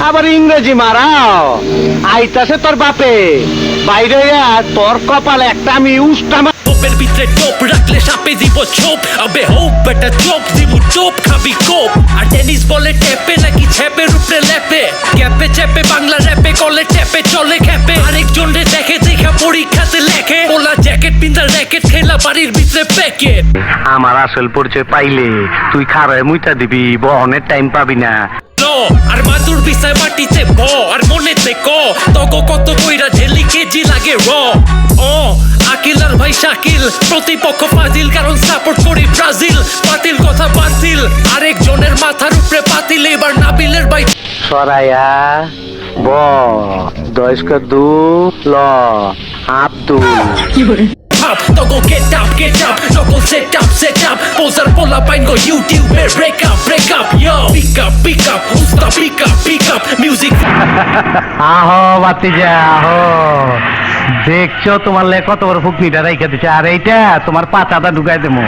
আবার ইংরেজি মারাও। আইতাছে তোর বাপে, বাইরে তোর কপালে একটা আমি উষ্টা টোপের ভিতরে টোপ রাখলে সাপে দিব ছোপ, আবে হোপ বেটা চোপ দিব টোপ খাবি কোপ। আর টেনিস বলে টেপে নাকি ছেপের উপরে লেপে, ক্যাপে চেপে বাংলা র্যাপে কলে টেপে চলে খেপে। আরেকজন রে দেখে দেখা পরীক্ষাতে লেখে, ওলা জ্যাকেট পিন্দা র্যাকেট খেলা বাড়ির ভিতরে প্যাকেট। আমার আসল পরিচয় পাইলে তুই খারায় মুইতা দিবি, বহনের টাইম পাবি না। আর মাদুর বিছায় মাটিতে ব আর মনেতে ক, তগো কত কইরা ঝেলি কেজি লাগে র। আকিল আর ভাই শাকিল প্রতিপক্ষ ফাজিল, কারণ সাপোর্ট করি ব্রাজিল। পাতিল কথা বাতিল, আরেকজনের মাথার উপরে পাতিল, এবার নাবিলের ভাই সরাইয়া ব দয়স্ক দু ল আব্দুল। তগো get up, তগো set up, পোজার পোলা পাইন গো ইউটিউবে break up, yo pick up, উস্তা pick up, music। আহো বাতিজা আহো, দেখছো তোমার লে কত বড় ফুকনিটা রাইখা দিছে, আর এইটা তোমার পাতাটা ঢুকাই দেবো।